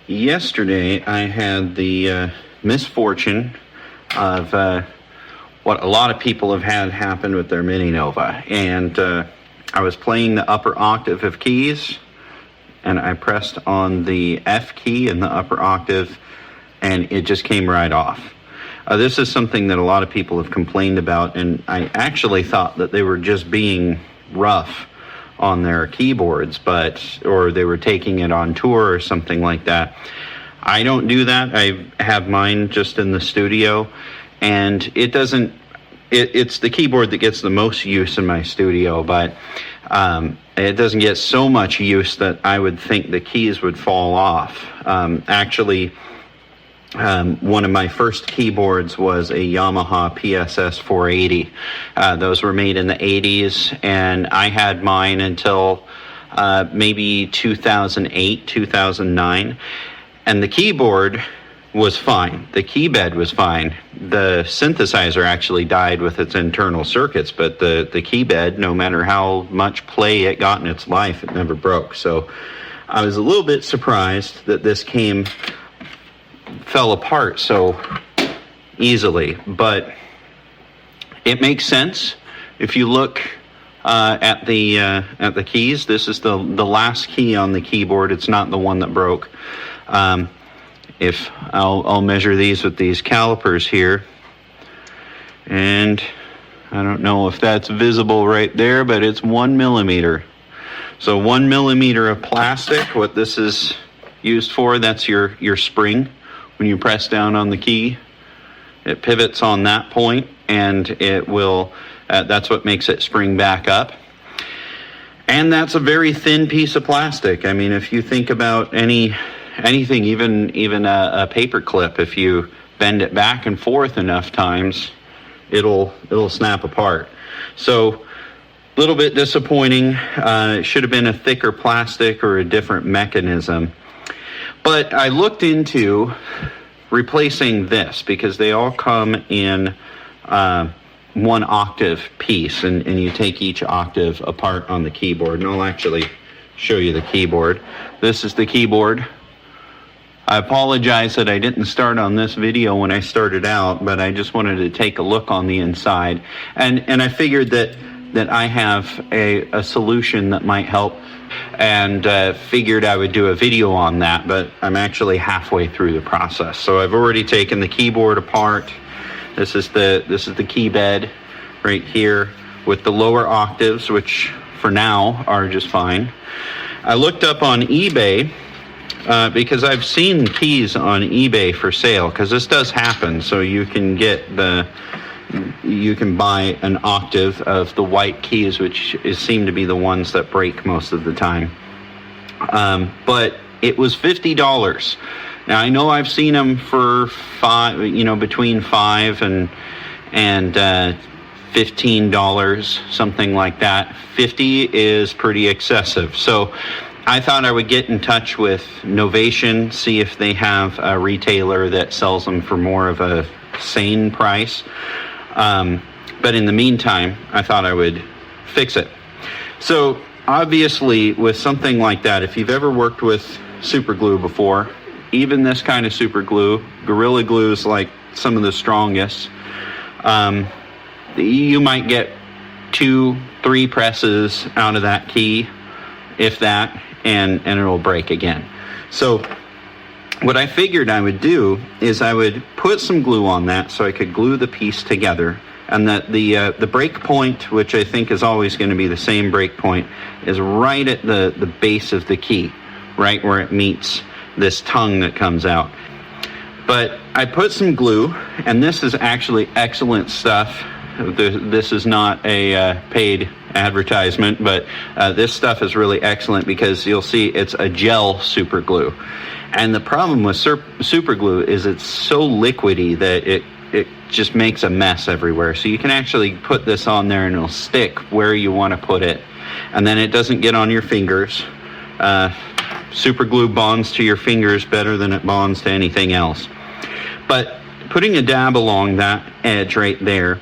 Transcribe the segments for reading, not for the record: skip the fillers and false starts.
Yesterday I had the misfortune of what a lot of people have had happen with their MiniNova, and I was playing the upper octave of keys, and I pressed on the F key in the upper octave, and it just came right off. This is something that a lot of people have complained about, and I actually thought that they were just being rough on their keyboards, or they were taking it on tour or something like that. I don't do that. I have mine just in the studio, and it's the keyboard that gets the most use in my studio, but it doesn't get so much use that I would think the keys would fall off. Actually, one of my first keyboards was a Yamaha PSS 480. Those were made in the 80s, and I had mine until maybe 2008, 2009. And the keyboard was fine. The key bed was fine. The synthesizer actually died with its internal circuits, but the key bed, no matter how much play it got in its life, it never broke. So I was a little bit surprised that this fell apart so easily, but it makes sense if you look at the keys. This is the last key on the keyboard. It's not the one that broke. If I'll measure these with these calipers here, and I don't know if that's visible right there, but it's 1 millimeter. So 1 millimeter of plastic. What this is used for, that's your spring. When you press down on the key, it pivots on that point, and it will, that's what makes it spring back up. And that's a very thin piece of plastic. I mean, if you think about anything, even a paper clip, if you bend it back and forth enough times, it'll snap apart. So a little bit disappointing. It should have been a thicker plastic or a different mechanism. But I looked into replacing this because they all come in one octave piece, and you take each octave apart on the keyboard. And I'll actually show you the keyboard. This is the keyboard. I apologize that I didn't start on this video when I started out, but I just wanted to take a look on the inside. And I figured that I have a solution that might help, and figured I would do a video on that, but I'm actually halfway through the process. So I've already taken the keyboard apart. This is the key bed right here with the lower octaves, which for now are just fine. I looked up on eBay because I've seen keys on eBay for sale, because this does happen. So you can buy an octave of the white keys, which seem to be the ones that break most of the time. But it was $50. Now I know I've seen them for between $5 and $15, something like that. 50 is pretty excessive. So I thought I would get in touch with Novation, see if they have a retailer that sells them for more of a sane price. But in the meantime, I thought I would fix it. So obviously with something like that, if you've ever worked with super glue before, even this kind of super glue, Gorilla Glue is like some of the strongest. You might get 2-3 presses out of that key, if that, and it'll break again. So what I figured I would do is I would put some glue on that so I could glue the piece together, and that the break point, which I think is always going to be the same break point, is right at the base of the key, right where it meets this tongue that comes out. But I put some glue, and this is actually excellent stuff. This is not a paid advertisement, but this stuff is really excellent because you'll see it's a gel super glue. And the problem with super glue is it's so liquidy that it just makes a mess everywhere. So you can actually put this on there and it'll stick where you want to put it, and then it doesn't get on your fingers. Super glue bonds to your fingers better than it bonds to anything else. But putting a dab along that edge right there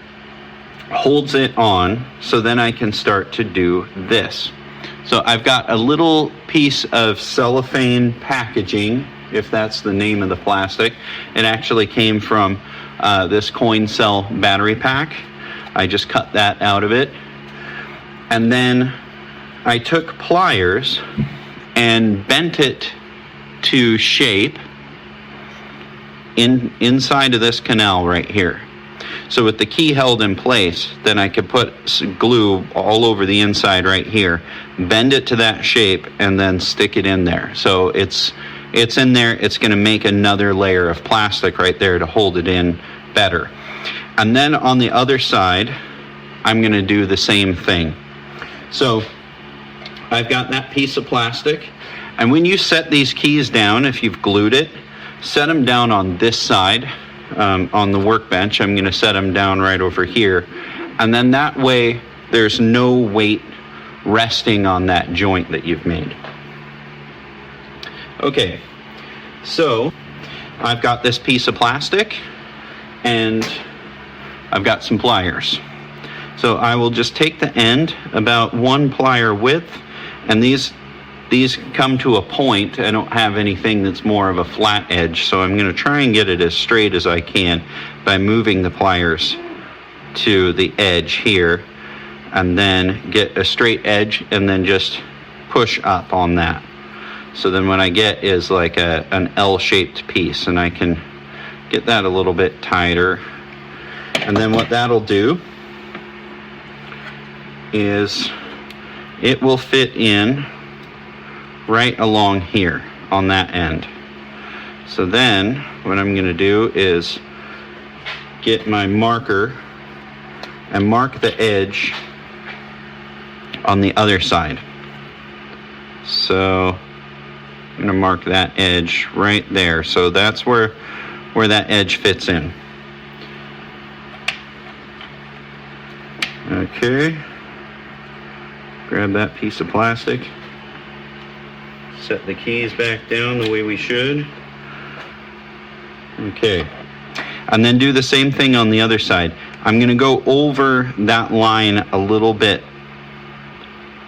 holds it on, so then I can start to do this. So I've got a little piece of cellophane packaging if that's the name of the plastic. It actually came from this coin cell battery pack. I just cut that out of it. And then I took pliers and bent it to shape inside of this canal right here. So with the key held in place, then I could put glue all over the inside right here, bend it to that shape, and then stick it in there. So it's in there. It's going to make another layer of plastic right there to hold it in better. And then on the other side, I'm going to do the same thing. So I've got that piece of plastic, and when you set these keys down, if you've glued it, set them down on this side. On the workbench, I'm going to set them down right over here, and then that way there's no weight resting on that joint that you've made. Okay, so I've got this piece of plastic and I've got some pliers. So I will just take the end about 1 plier width, and these come to a point. I don't have anything that's more of a flat edge, so I'm going to try and get it as straight as I can by moving the pliers to the edge here, and then get a straight edge and then just push up on that. So then what I get is like an L-shaped piece, and I can get that a little bit tighter. And then what that'll do is it will fit in right along here on that end. So then what I'm going to do is get my marker and mark the edge on the other side. So I'm going to mark that edge right there. So that's where that edge fits in. Okay, grab that piece of plastic. Set the keys back down the way we should. Okay, and then do the same thing on the other side. I'm going to go over that line a little bit,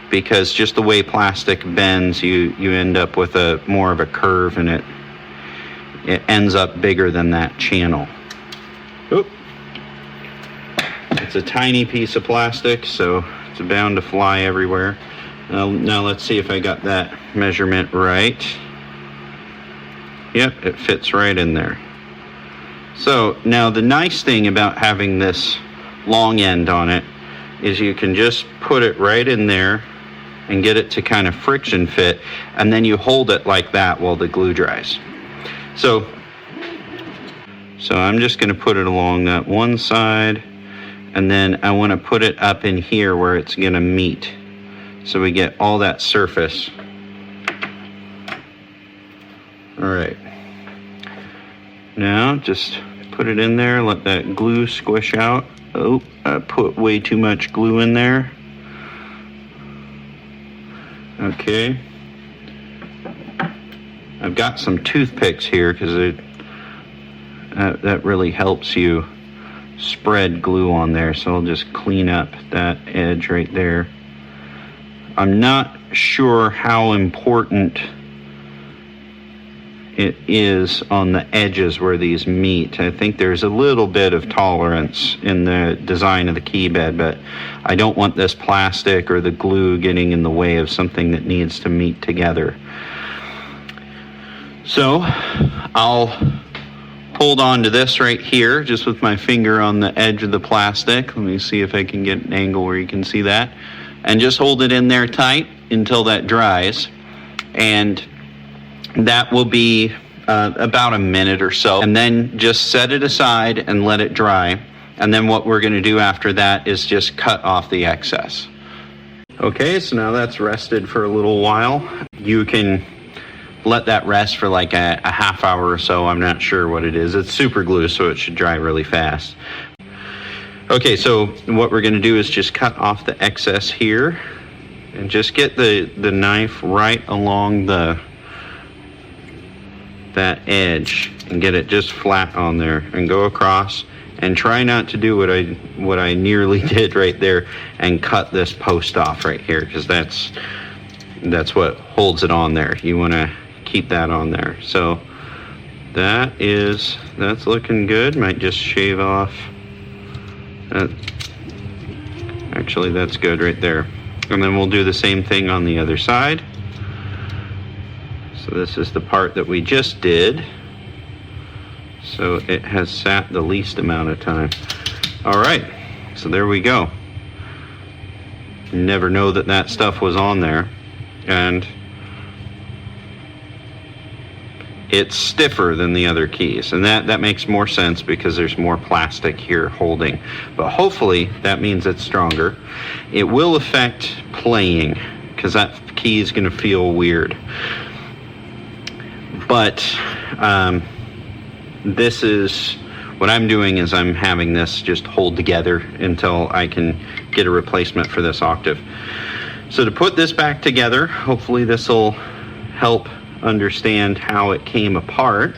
because just the way plastic bends, you end up with a more of a curve, and it ends up bigger than that channel. Oop. It's a tiny piece of plastic, so it's bound to fly everywhere. Now let's see if I got that measurement right. Yep, it fits right in there. So now the nice thing about having this long end on it is you can just put it right in there and get it to kind of friction fit, and then you hold it like that while the glue dries. So I'm just going to put it along that one side, and then I want to put it up in here where it's going to meet, so we get all that surface. All right. Now just put it in there, let that glue squish out. Oh, I put way too much glue in there. Okay. I've got some toothpicks here because that really helps you spread glue on there. So I'll just clean up that edge right there. I'm not sure how important it is on the edges where these meet. I think there's a little bit of tolerance in the design of the key bed, but I don't want this plastic or the glue getting in the way of something that needs to meet together. So I'll hold on to this right here just with my finger on the edge of the plastic. Let me see if I can get an angle where you can see that. And just hold it in there tight until that dries. And that will be about a minute or so. And then just set it aside and let it dry. And then what we're going to do after that is just cut off the excess. Okay, so now that's rested for a little while. You can let that rest for like a half hour or so. I'm not sure what it is. It's super glue, so it should dry really fast. Okay, so what we're going to do is just cut off the excess here and just get the knife right along that edge and get it just flat on there and go across, and try not to do what I nearly did right there and cut this post off right here, because that's what holds it on there. You want to keep that on there. So that's looking good. Might just shave off. Actually, that's good right there. And then we'll do the same thing on the other side. So this is the part that we just did. So it has sat the least amount of time. All right, so there we go. Never know that that stuff was on there. And it's stiffer than the other keys, and that makes more sense because there's more plastic here holding. But hopefully that means it's stronger. It will affect playing because that key is going to feel weird. But this is what I'm doing is I'm having this just hold together until I can get a replacement for this octave. So to put this back together, hopefully this will help understand how it came apart.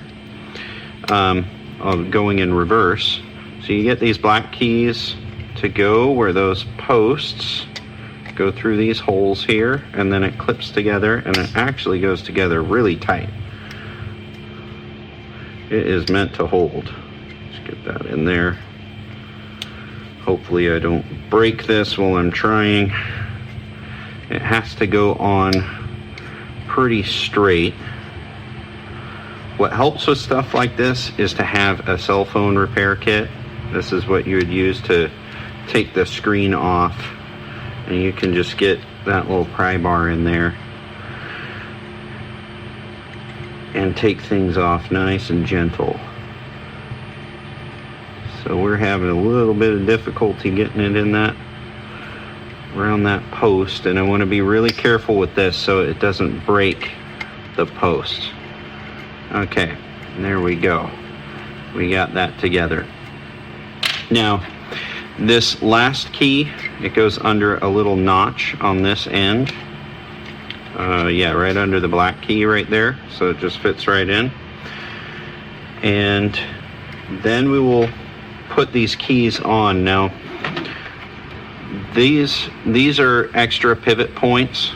Going in reverse. So you get these black keys to go where those posts go through these holes here, and then it clips together, and it actually goes together really tight. It is meant to hold. Let's get that in there. Hopefully I don't break this while I'm trying. It has to go on pretty straight. What helps with stuff like this is to have a cell phone repair kit. This is what you would use to take the screen off, and you can just get that little pry bar in there and take things off nice and gentle. So we're having a little bit of difficulty getting it in that around that post, and I want to be really careful with this so it doesn't break the post. Okay, there we go. We got that together. Now, this last key, it goes under a little notch on this end. Yeah, right under the black key right there, so it just fits right in. And then we will put these keys on. Now, these are extra pivot points.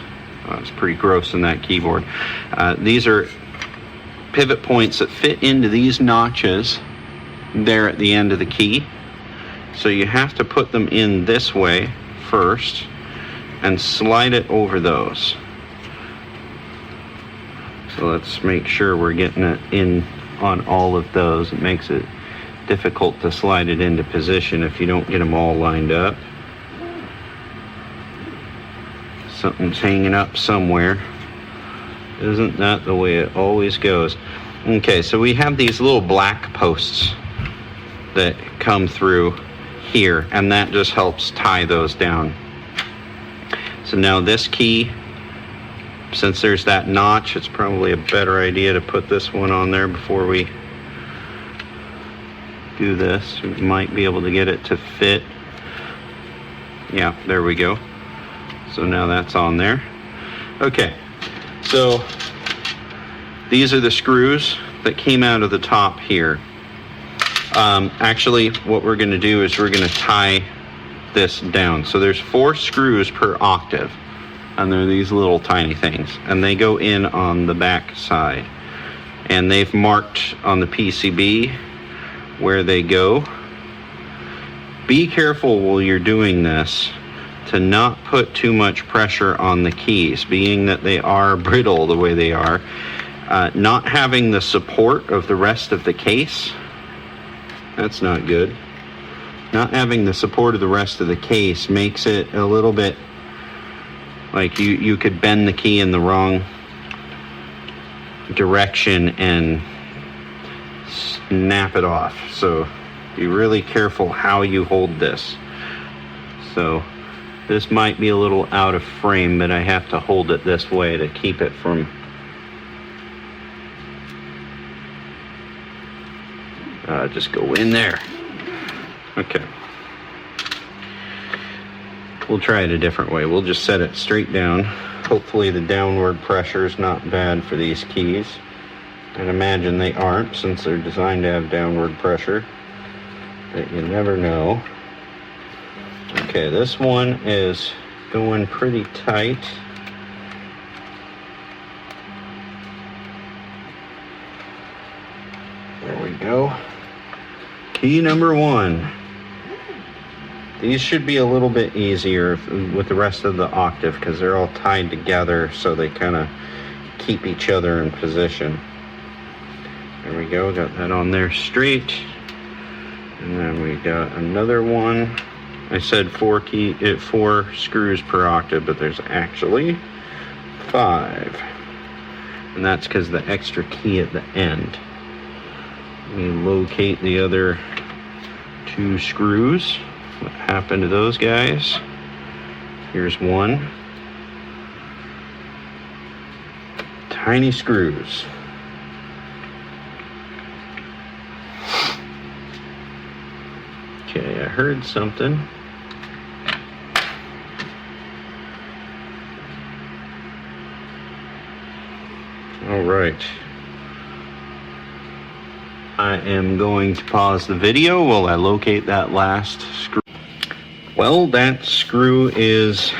Oh, it's pretty gross in that keyboard. These are pivot points that fit into these notches there at the end of the key. So you have to put them in this way first and slide it over those. So let's make sure we're getting it in on all of those. It makes it difficult to slide it into position if you don't get them all lined up. Something's hanging up somewhere. Isn't that the way it always goes? Okay, so we have these little black posts that come through here, and that just helps tie those down. So now this key, since there's that notch, it's probably a better idea to put this one on there before we do this. We might be able to get it to fit. Yeah, there we go. So now that's on there. Okay, so these are the screws that came out of the top here. Actually, what we're going to do is we're going to tie this down. So there's 4 screws per octave, and they're these little tiny things, and they go in on the back side. And they've marked on the PCB where they go. Be careful while you're doing this to not put too much pressure on the keys, being that they are brittle the way they are. Not having the support of the rest of the case, that's not good. Not having the support of the rest of the case makes it a little bit like you could bend the key in the wrong direction and snap it off. So be really careful how you hold this. So this might be a little out of frame, but I have to hold it this way to keep it from just go in there. Okay. We'll try it a different way. We'll just set it straight down. Hopefully the downward pressure is not bad for these keys. I'd imagine they aren't, since they're designed to have downward pressure, but you never know. Okay, this one is going pretty tight. There we go. Key number 1. These should be a little bit easier with the rest of the octave because they're all tied together so they kind of keep each other in position. There we go, got that on there straight. And then we got another one. I said 4 screws per octave, but there's actually 5. And that's because the extra key at the end. Let me locate the other 2 screws. What happened to those guys? Here's one. Tiny screws. Okay, I heard something. All right. I am going to pause the video while I locate that last screw. Well, that screw is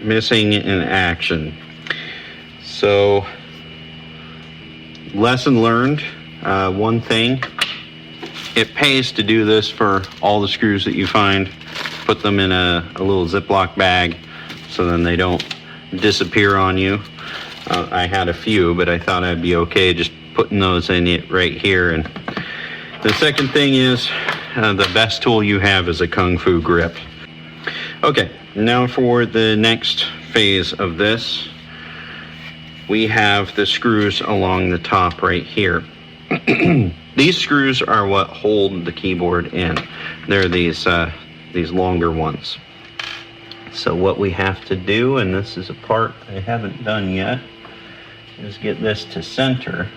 missing in action. So, lesson learned. One thing, it pays to do this for all the screws that you find. Put them in a little Ziploc bag so then they don't disappear on you. I had a few, but I thought I'd be okay just putting those in it right here. And the second thing is the best tool you have is a Kung Fu grip. Okay, now for the next phase of this, we have the screws along the top right here. These screws are what hold the keyboard in. They're these longer ones. So what we have to do, and this is a part I haven't done yet, is get this to center.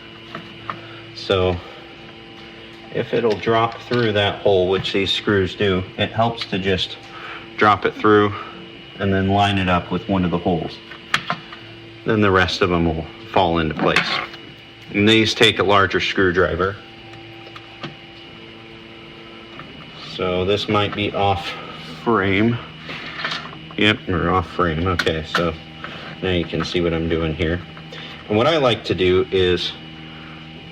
So if it'll drop through that hole, which these screws do, it helps to just drop it through and then line it up with one of the holes. Then the rest of them will fall into place. And these take a larger screwdriver. So this might be off frame. Yep, we're off frame. Okay, so now you can see what I'm doing here. And what I like to do is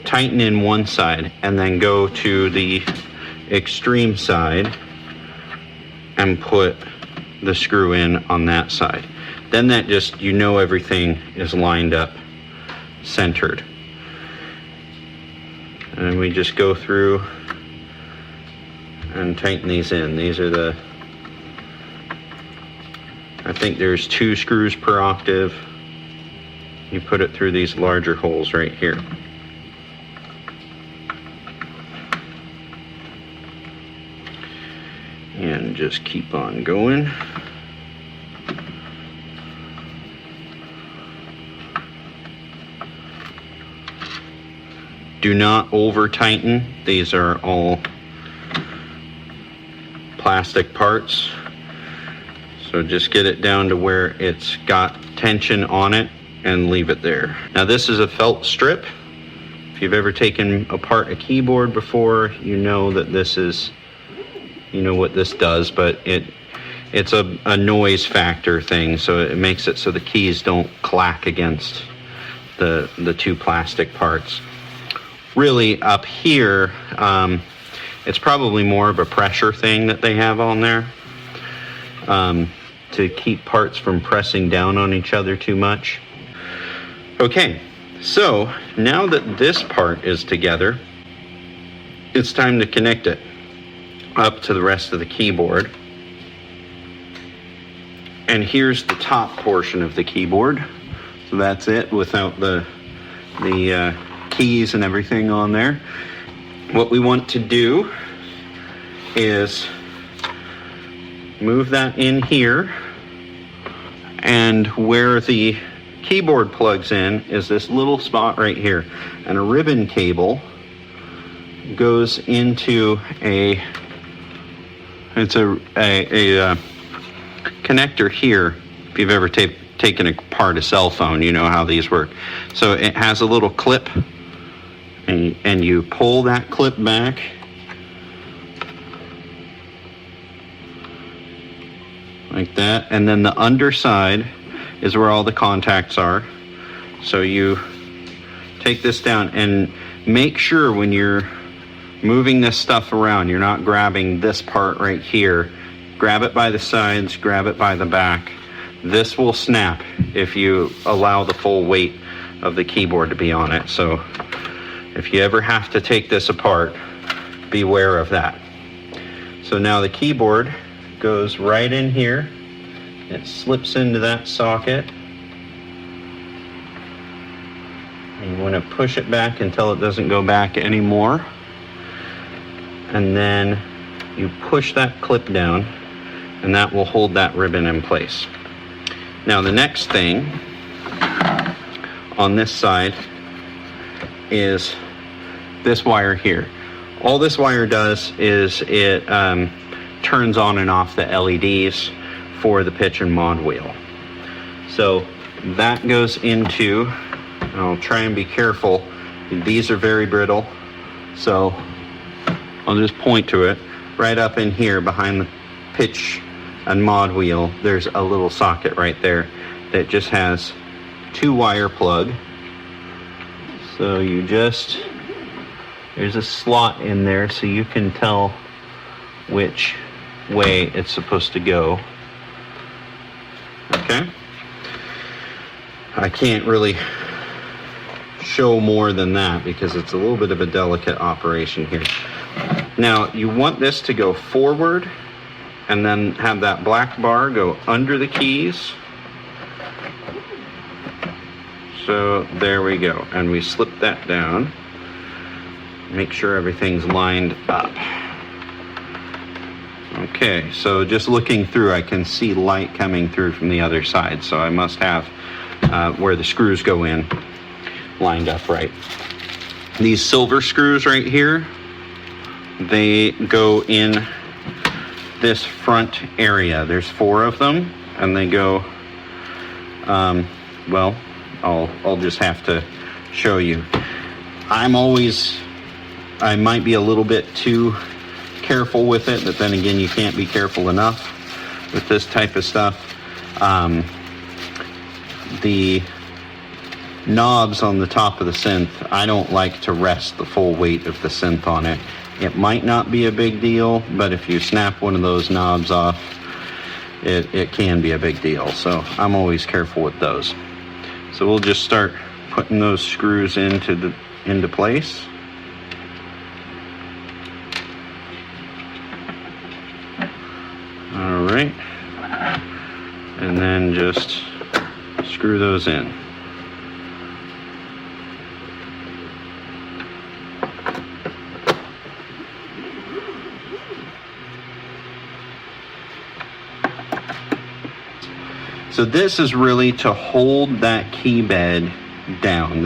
tighten in one side and then go to the extreme side and put the screw in on that side. Then that just, you know, everything is lined up, centered. And we just go through and tighten these in. These are the, I think there's 2 screws per octave. You put it through these larger holes right here. And just keep on going. Do not over tighten. These are all plastic parts. So just get it down to where it's got tension on it and leave it there. Now this is a felt strip. If you've ever taken apart a keyboard before, you know that this is, you know what this does, but it's a noise factor thing, so it makes it so the keys don't clack against the 2 plastic parts. Really up here, it's probably more of a pressure thing that they have on there to keep parts from pressing down on each other too much. Okay, so now that this part is together, it's time to connect it up to the rest of the keyboard. And here's the top portion of the keyboard. So that's it without the keys and everything on there. What we want to do is move that in here, and where the keyboard plugs in is this little spot right here, and a ribbon cable goes into a connector here. If you've ever taken apart a cell phone, you know how these work. So it has a little clip, and you pull that clip back, like that, and then the underside is where all the contacts are. So you take this down and make sure when you're moving this stuff around. You're not grabbing this part right here. Grab it by the sides, grab it by the back. This will snap if you allow the full weight of the keyboard to be on it. So if you ever have to take this apart, beware of that. So now the keyboard goes right in here. It slips into that socket. You want to push it back until it doesn't go back anymore. And then you push that clip down, and that will hold that ribbon in place. Now the next thing on this side is this wire here. All this wire does is it turns on and off the LEDs for the pitch and mod wheel. So that goes into, I'll try and be careful, these are very brittle, so I'll just point to it. Right up in here behind the pitch and mod wheel, there's a little socket right there that just has 2 wire plug. So you just, there's a slot in there so you can tell which way it's supposed to go. Okay? I can't really show more than that because it's a little bit of a delicate operation here. Now you want this to go forward and then have that black bar go under the keys. So there we go, and we slip that down. Make sure everything's lined up. Okay, so just looking through, I can see light coming through from the other side, so I must have where the screws go in lined up right. These silver screws right here, they go in this front area. There's 4 of them, and they go, well, I'll just have to show you. I might be a little bit too careful with it, but then again, you can't be careful enough with this type of stuff. The knobs on the top of the synth, I don't like to rest the full weight of the synth on it. It might not be a big deal, but if you snap one of those knobs off, it can be a big deal. So I'm always careful with those. So we'll just start putting those screws into place. All right, and then just screw those in. So this is really to hold that key bed down.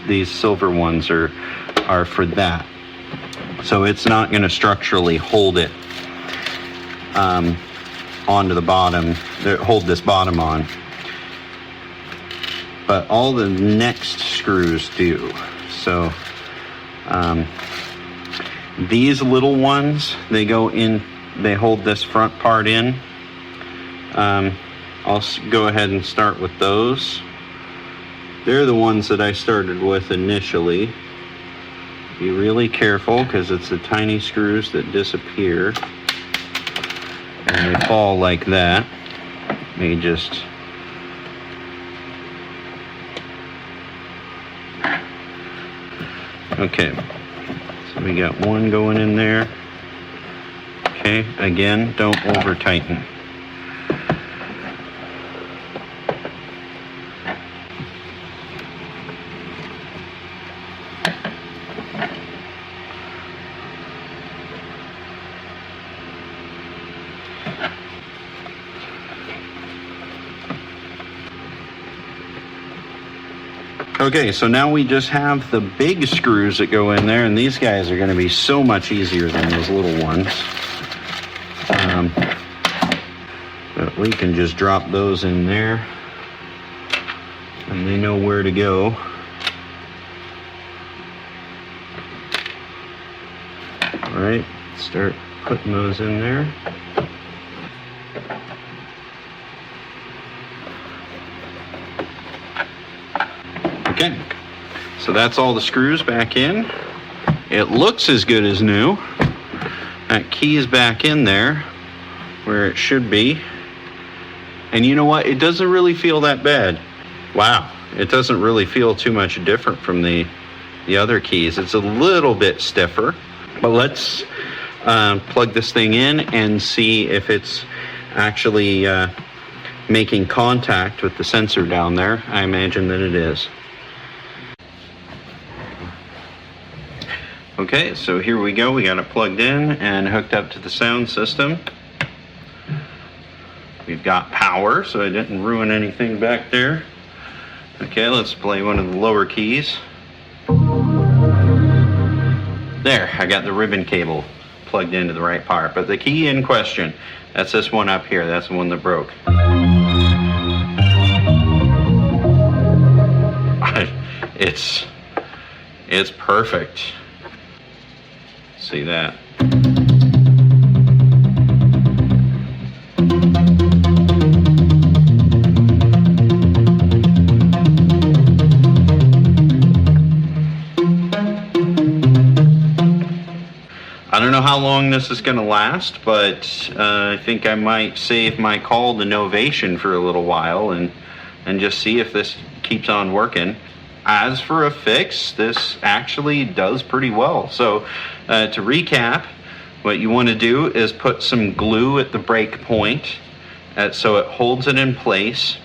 These silver ones are for that. So it's not going to structurally hold it onto the bottom, hold this bottom on. But all the next screws do. So these little ones, they go in, they hold this front part in. I'll go ahead and start with those. They're the ones that I started with initially. Be really careful because it's the tiny screws that disappear. And they fall like that. They just... Okay. So we got one going in there. Okay, again, don't over tighten. Okay, so now we just have the big screws that go in there, and these guys are going to be so much easier than those little ones. But we can just drop those in there, and they know where to go. All right, start putting those in there. Okay, so that's all the screws back in. It looks as good as new. That key is back in there where it should be. And you know what? It doesn't really feel that bad. Wow, it doesn't really feel too much different from the other keys. It's a little bit stiffer, but let's plug this thing in and see if it's actually making contact with the sensor down there. I imagine that it is. Okay, so here we go. We got it plugged in and hooked up to the sound system. We've got power, so I didn't ruin anything back there. Okay, let's play one of the lower keys. There, I got the ribbon cable plugged into the right part. But the key in question, that's this one up here. That's the one that broke. It's perfect. See that? I don't know how long this is going to last, but I think I might save my call to Novation for a little while and just see if this keeps on working. As for a fix, this actually does pretty well. So to recap, what you want to do is put some glue at the break point so it holds it in place,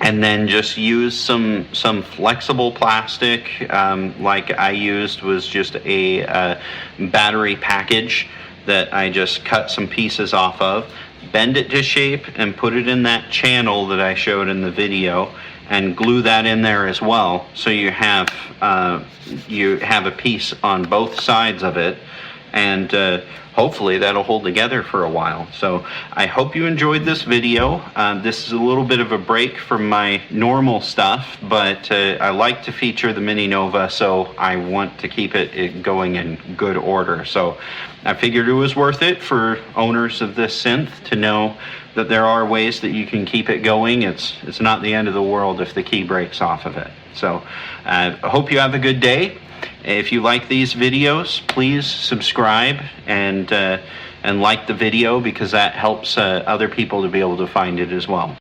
and then just use some flexible plastic. Like I used was just a battery package that I just cut some pieces off of, bend it to shape, and put it in that channel that I showed in the video, and glue that in there as well, so you have a piece on both sides of it, and hopefully that'll hold together for a while. So I hope you enjoyed this video. This is a little bit of a break from my normal stuff, but I like to feature the MiniNova, so I want to keep it going in good order. So I figured it was worth it for owners of this synth to know that there are ways that you can keep it going. It's not the end of the world if the key breaks off of it. So I hope you have a good day. If you like these videos, please subscribe and like the video, because that helps other people to be able to find it as well.